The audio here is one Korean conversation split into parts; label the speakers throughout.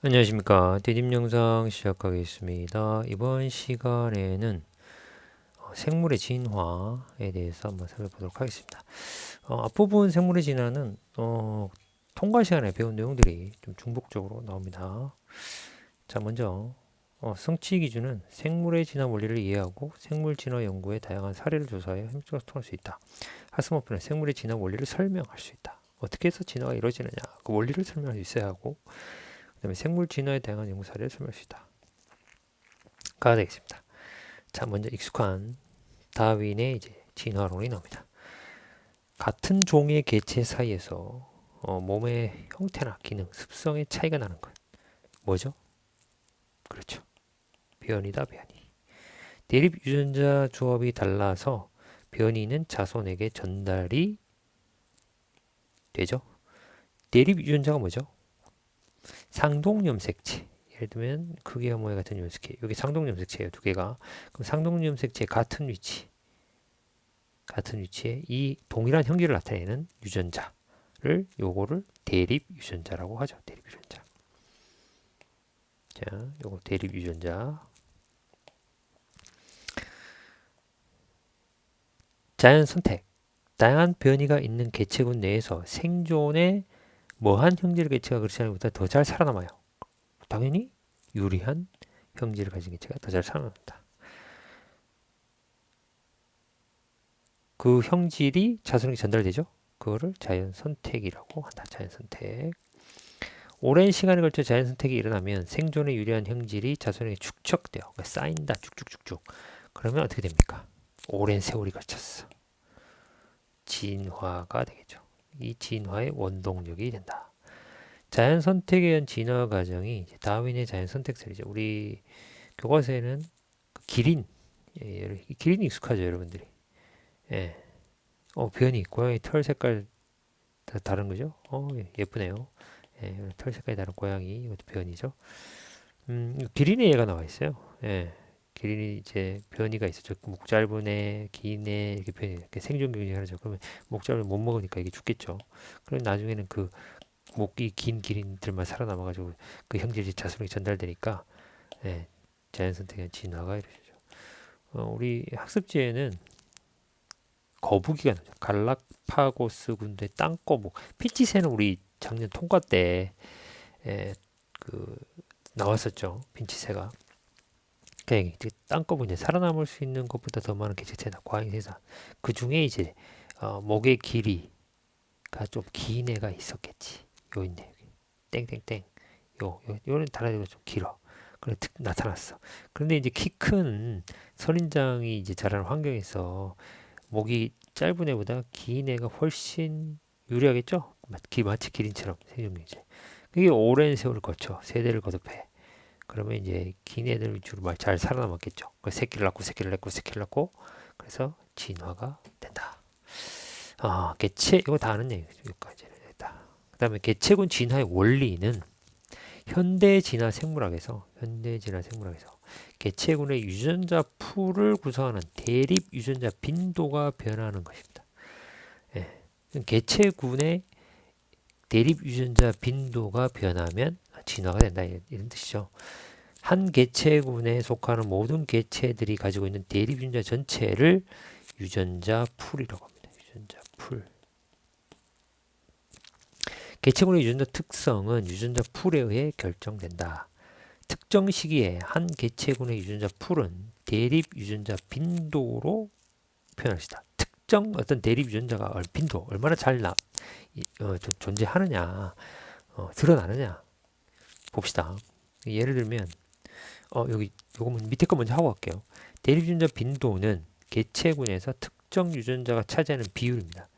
Speaker 1: 안녕하십니까. 디딤 영상 시작하겠습니다. 이번 시간에는 생물의 진화에 대해서 한번 살펴보도록 하겠습니다. 앞부분 생물의 진화는 통과 시간에 배운 내용들이 좀 중복적으로 나옵니다. 자, 먼저 성취 기준은 생물의 진화 원리를 이해하고 생물 진화 연구의 다양한 사례를 조사해 협력적으로 통할 수 있다. 하스머프는 생물의 진화 원리를 설명할 수 있다. 어떻게 해서 진화가 이루어지느냐, 그 원리를 설명할 수 있어야 하고, 그다음에 생물 진화에 다양한 연구 사례를 설명할 수 있다. 가 되겠습니다. 자, 먼저 익숙한 다윈의 이제 진화론이 나옵니다. 같은 종의 개체 사이에서 몸의 형태나 기능, 습성의 차이가 나는 것. 뭐죠? 그렇죠. 변이다, 변이. 대립 유전자 조합이 달라서 변이는 자손에게 전달이 되죠. 대립 유전자가 뭐죠? 상동염색체. 예를 들면 크기와 모양 같은 염색체. 여기 상동염색체예요. 두 개가. 그럼 상동염색체 같은 위치에 이 동일한 형질을 나타내는 유전자를 요거를 대립 유전자라고 하죠. 대립 유전자. 자, 요거 대립 유전자. 자연 선택. 다양한 변이가 있는 개체군 내에서 생존에 뭐한 형질의 개체가 그렇지 않은 것보다 더 잘 살아남아요. 당연히 유리한 형질을 가진 개체가 더 잘 살아남는다. 그 형질이 자손에게 전달되죠. 그거를 자연 선택이라고 한다. 자연 선택. 오랜 시간에 걸쳐 자연 선택이 일어나면 생존에 유리한 형질이 자손에게 축적돼요. 그러니까 쌓인다. 쭉쭉쭉쭉. 그러면 어떻게 됩니까? 오랜 세월이 걸쳤어. 진화가 되겠죠. 이 진화의 원동력이 된다. 자연 선택에 의한 진화 과정이 다윈의 자연 선택설이죠. 우리 교과서에는 기린, 기린이 익숙하죠, 여러분들이. 예. 변이, 고양이 털 색깔 다 다른 거죠? 예쁘네요. 예, 털 색깔이 다른 고양이, 이것도 변이죠. 기린의 예가 나와 있어요. 예, 기린이 이제 변이가 있었죠. 목 짧은 애, 긴 애, 이렇게 변이, 이렇게 생존 경쟁 하죠. 그러면 목 짧은 못 먹으니까 이게 죽겠죠. 그럼 나중에는 그 목이 긴 기린들만 살아남아가지고 그 형질이 자손에게 전달되니까, 예, 자연 선택의 진화가 이루어지죠. 우리 학습지에는 거북이가 나죠. 갈라파고스 군대 땅거북. 피치새는 우리 작년 통과 때 그 나왔었죠. 핀치새가. 그러니까 땅거북 이제 살아남을 수 있는 것보다 더 많은 개체체다. 과잉세사. 그 중에 이제 목의 길이가 좀 긴 애가 있었겠지. 요 있네. 여기. 땡땡땡. 요는 달아지고 좀 길어. 그래 나타났어. 그런데 이제 키 큰 선인장이 이제 자라는 환경에서 목이 짧은 애보다 긴 애가 훨씬 유리하겠죠? 마치 기린처럼 생존경제. 그게 오랜 세월을 거쳐 세대를 거듭해. 그러면 이제 긴 애들 위주로 잘 살아남았겠죠. 새끼를 낳고 새끼를 낳고 새끼를 낳고 그래서 진화가 된다. 개체 이거 다 아는 얘기까지는 됐다. 그다음에 개체군 진화의 원리는 현대 진화 생물학에서 개체군의 유전자 풀을 구성하는 대립 유전자 빈도가 변화하는 것입니다. 예. 개체군의 대립 유전자 빈도가 변하면 진화가 된다 이런 뜻이죠. 한 개체군에 속하는 모든 개체들이 가지고 있는 대립 유전자 전체를 유전자 풀이라고 합니다. 유전자 풀. 개체군의 유전자 특성은 유전자 풀에 의해 결정된다. 특정 시기에 한 개체군의 유전자 풀은 대립 유전자 빈도로 표현할 수 있다. 특정 어떤 대립 유전자가 빈도 얼마나 잘 존재하느냐, 드러나느냐 봅시다. 예를 들면 여기 요거 밑에 거 먼저 하고 갈게요. 대립 유전자 빈도는 개체군에서 특정 유전자가 차지하는 비율입니다.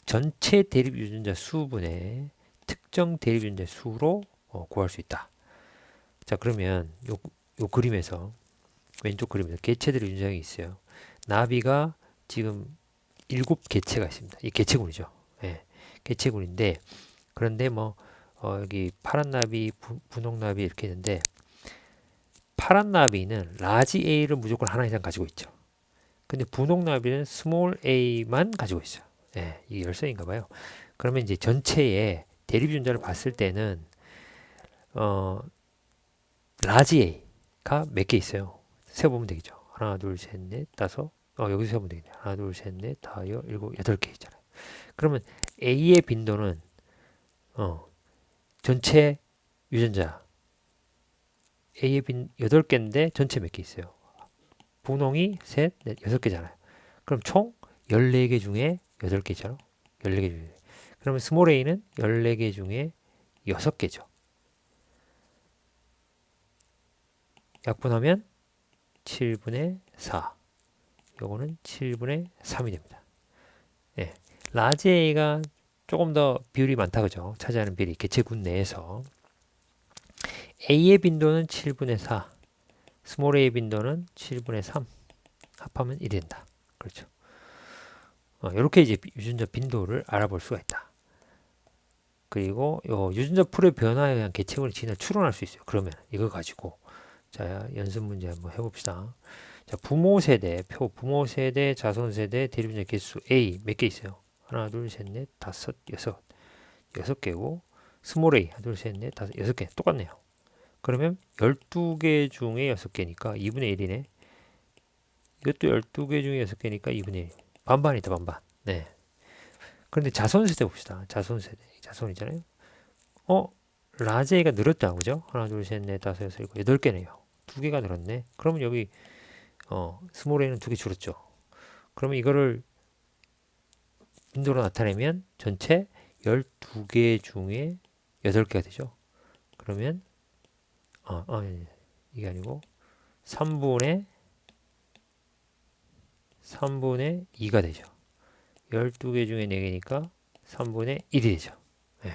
Speaker 1: 전체 대립 유전자 수분의 특정 대립 유전자 수로 구할 수 있다. 자, 그러면 요 그림에서 왼쪽 그림에서 개체들의 유전자가 있어요. 나비가 지금 7개체가 있습니다. 이 개체군이죠. 예, 개체군인데 그런데 여기 파란 나비, 분홍 나비 이렇게 있는데 파란 나비는 라지 A를 무조건 하나 이상 가지고 있죠. 근데 분홍 나비는 스몰 A만 가지고 있어요. 예, 이게 열쇠인가 봐요. 그러면 이제 전체의 대립 유전자를 봤을 때는 어, 라지 A가 몇 개 있어요. 세보면 되겠죠. 하나, 둘, 셋, 넷, 다섯. 여기서 세보면 되겠네. 하나, 둘, 셋, 넷, 다, 일곱, 여덟 개 있잖아요. 그러면 A의 빈도는 전체 유전자 A의 빈 8개인데 전체 몇 개 있어요? 분홍이 셋, 넷, 6개잖아요. 그럼 총 14개 중에 8개잖아. 14개 중에. 그러면 스몰 a는 14개 중에 6개죠. 약분하면 7분의 4. 요거는 7분의 3이 됩니다. 예. 라지 a가 조금 더 비율이 많다 그죠? 차지하는 비율이 개체군 내에서 a의 빈도는 7분의 4, 스몰 a의 빈도는 7분의 3. 합하면 1이 된다. 그렇죠. 이렇게 이제 유전자 빈도를 알아볼 수가 있다. 그리고 요 유전자 풀의 변화에 의한 계층을 진화 추론할 수 있어요. 그러면 이거 가지고 자 연습 문제 한번 해봅시다. 자 부모 세대 부모 세대 자손 세대 대립유전자 개수 A 몇 개 있어요? 하나 둘셋넷 다섯 여섯 개고 스몰 a 하나 둘셋넷 다섯 여섯 개 똑같네요. 그러면 12개 중에 6개니까 2분의 1이네. 이것도 12개 중에 6개니까 2분의 1. 반반이다 반반. 네. 그런데 자손 세대 봅시다. 자손 세대. 자손이잖아요. 라제가 늘었다. 그죠? 하나, 둘, 셋, 넷, 다섯, 여섯, 일곱, 8개네요. 2개가 늘었네. 그러면 여기, 스몰 a는 2개 줄었죠. 그러면 이거를 빈도로 나타내면 전체 12개 중에 8개가 되죠. 그러면, 이게 아니고, 3분의 2가 되죠. 12개 중에 4개니까 3분의 1이 되죠. 네.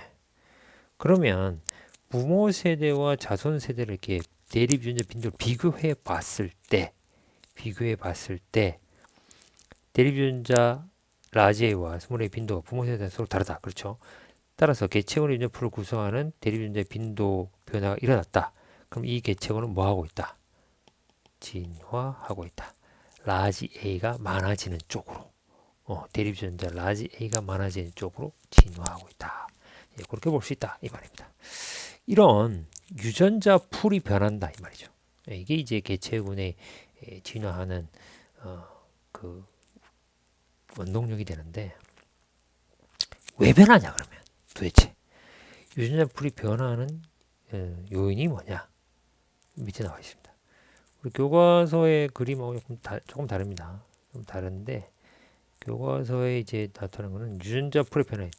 Speaker 1: 그러면 부모 세대와 자손 세대를 이렇게 대립 유전자 빈도를 비교해 봤을 때 대립 유전자 라지 A와 스몰 a 빈도가 부모 세대와 서로 다르다. 그렇죠? 따라서 개체원의 유전자 풀을 구성하는 대립 유전자 빈도 변화가 일어났다. 그럼 이 개체원은 뭐 하고 있다? 진화하고 있다. 라지 A가 많아지는 쪽으로. 대립 유전자 라지 A가 많아지는 쪽으로 진화하고 있다. 예, 그렇게 볼 수 있다 이 말입니다. 이런 유전자 풀이 변한다 이 말이죠. 예, 이게 이제 개체군의 진화하는 그 원동력이 되는데 왜 변하냐 그러면 도대체 유전자 풀이 변화하는 요인이 뭐냐 밑에 나와 있습니다. 우리 교과서의 그림하고 조금 다릅니다. 좀 다른데 교과서에 이제 나타나는 것은 유전자 풀의 변화,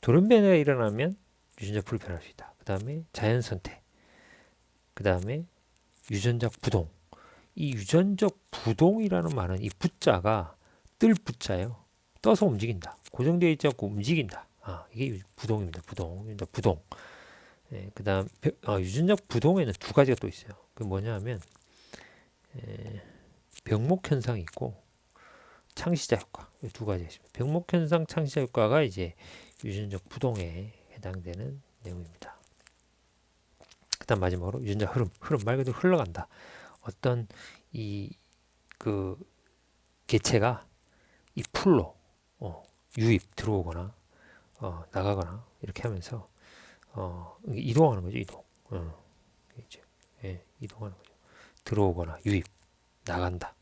Speaker 1: 돌연변이가 일어나면 유전자 풀이 변할 수 있다. 그 다음에 자연 선택, 그 다음에 유전적 부동. 이 유전적 부동이라는 말은 이 부자가 뜰 부자예요. 떠서 움직인다. 고정되어 있지 않고 움직인다. 이게 부동입니다. 부동. 예, 그 다음 유전적 부동에는 두 가지가 또 있어요. 그게 뭐냐 하면 병목 현상이 있고 창시자 효과. 이 두 가지가 있습니다. 병목 현상, 창시자 효과가 이제 유전적 부동에 해당되는 내용입니다. 그 다음 마지막으로 유전자 흐름 말 그대로 흘러간다. 어떤 그 개체가 이 풀로 유입 들어오거나 나가거나 이렇게 하면서 이동하는 거죠. 이동. 이제, 이동하는 거죠. 들어오거나 유입, 나간다,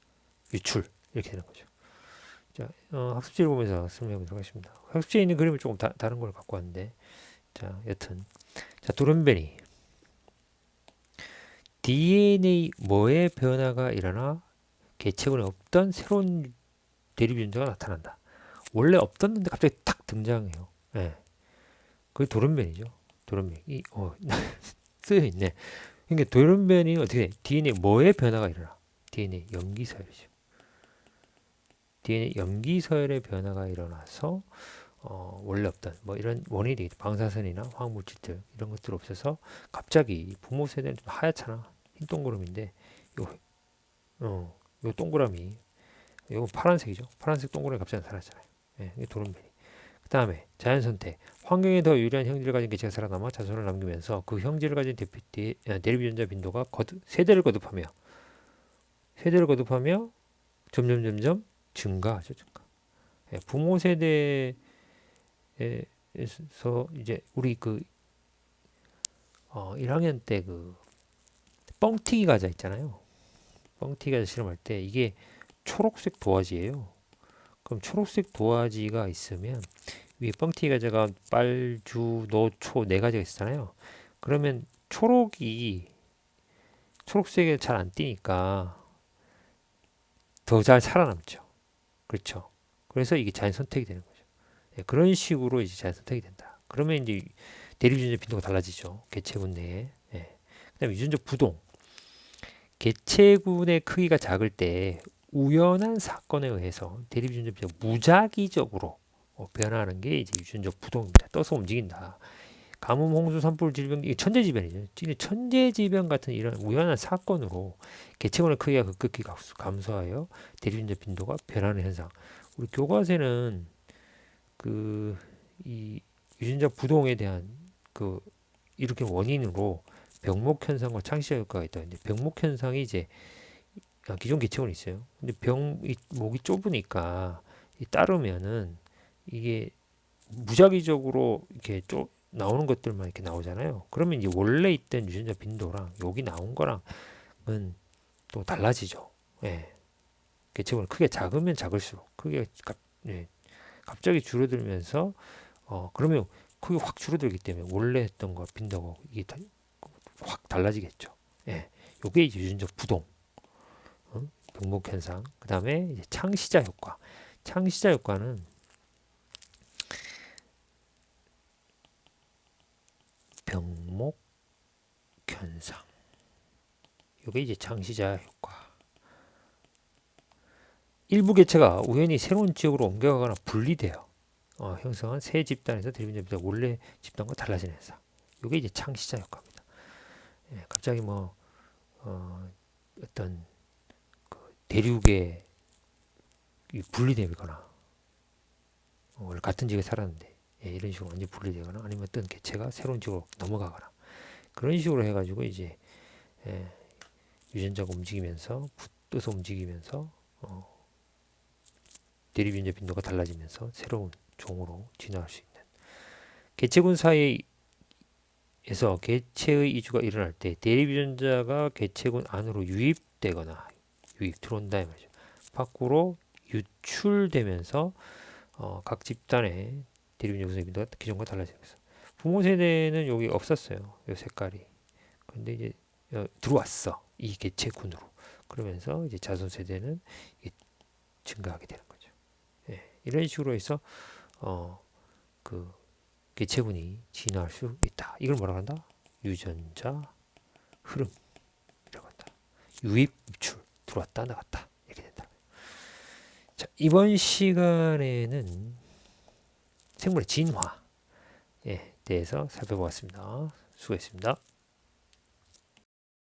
Speaker 1: 유출 이렇게 되는 거죠. 자, 학습지를 보면서 설명해 보도록 하겠습니다. 학습지에 있는 그림은 조금 다른 걸 갖고 왔는데, 자, 여튼 자 돌연변이 DNA 뭐의 변화가 일어나 개체군에 없던 새로운 대립 유전자가 나타난다. 원래 없었는데 갑자기 탁 등장해요. 예. 그게 돌연변이죠. 돌연변이. 쓰여 있네. 그러니까 돌연변이 어떻게 돼? DNA 뭐의 변화가 일어나? DNA 염기서열이죠. DNA 염기서열의 변화가 일어나서 원래 없던 뭐 이런 원인이 되겠죠. 방사선이나 화학물질들 이런 것들 없어서 갑자기 부모 세대는 좀 하얗잖아. 흰 동그라미인데 요 동그라미 이거 파란색이죠. 파란색 동그라미 갑자기 나타났잖아요. 예, 이게 돌연변이. 그 다음에 자연 선택. 환경에 더 유리한 형질을 가진 개체가 살아남아 자손을 남기면서 그 형질을 가진 대립 유전자 빈도가 세대를 거듭하며 점점 증가하죠. 증가. 예, 부모 세대에서 이제 우리 그 1학년 때 그 뻥튀기 과자 있잖아요. 뻥튀기 과자 실험할 때 이게 초록색 도화지예요. 그럼 초록색 도화지가 있으면 위에 뻥튀기 과자가 빨주, 노초 네 가지가 있잖아요. 그러면 초록색에 잘 안 띄니까 더 잘 살아남죠. 그렇죠. 그래서 이게 자연 선택이 되는 거죠. 예, 그런 식으로 이제 자연 선택이 된다. 그러면 이제 대립유전자 빈도가 달라지죠. 개체군 내에. 예. 그다음에 유전자 부동. 개체군의 크기가 작을 때 우연한 사건에 의해서 대립유전자 빈도가 무작위적으로 변화하는 게 이제 유전적 부동입니다. 떠서 움직인다. 가뭄, 홍수, 산불, 질병, 이게 천재지변이죠. 천재지변 같은 이런 우연한 사건으로 개체군의 크기가 급격히 감소하여 대립유전자 빈도가 변하는 현상. 우리 교과서에는 이 유전자 부동에 대한 일으키는 원인으로 병목 현상과 창시자 효과가 있다. 근데 병목 현상이 이제 기존 개체군이 있어요. 근데 목이 좁으니까 따르면은 이게 무작위적으로 이렇게 나오는 것들만 이렇게 나오잖아요. 그러면 이제 원래 있던 유전자 빈도랑 여기 나온 거랑은 또 달라지죠. 예. 개체군이 크게 작으면 작을수록 갑자기 줄어들면서 그러면 크게 확 줄어들기 때문에 원래 했던 거 빈도가 이게 확 달라지겠죠. 예. 요게 이제 유전적 부동, 병목 현상. 그다음에 이제 창시자 효과. 창시자 효과는 병목 현상. 요게 이제 창시자 효과. 일부 개체가 우연히 새로운 지역으로 옮겨가거나 분리되어 형성한 새 집단에서 대립유전자 빈도가 원래 집단과 달라지는 현상. 요게 이제 창시자 효과입니다. 예, 갑자기 어떤 대륙에 분리되거나 원래 같은 지역에 살았는데 이런 식으로 완전 분리되거나 아니면 어떤 개체가 새로운 지역으로 넘어가거나 그런 식으로 해가지고 이제 유전자가 움직이면서 붙어서 움직이면서 대립유전자 빈도가 달라지면서 새로운 종으로 진화할 수 있는 개체군 사이에서 개체의 이주가 일어날 때 대립유전자가 개체군 안으로 유입되거나 들어온다 이 말이죠. 밖으로 유출되면서 각 집단의 대립유전자 빈도가 기존과 달라지면서 부모 세대는 여기 없었어요. 이 색깔이. 근데 이제 들어왔어. 이 개체군으로. 그러면서 이제 자손 세대는 증가하게 되는 거죠. 예, 이런 식으로 해서 개체군이 진화할 수 있다. 이걸 뭐라고 한다? 유전자 흐름이라고 한다. 유입, 유출, 들어왔다, 나갔다 이렇게 된다. 자, 이번 시간에는 생물의 진화에 대해서 살펴보았습니다. 수고했습니다.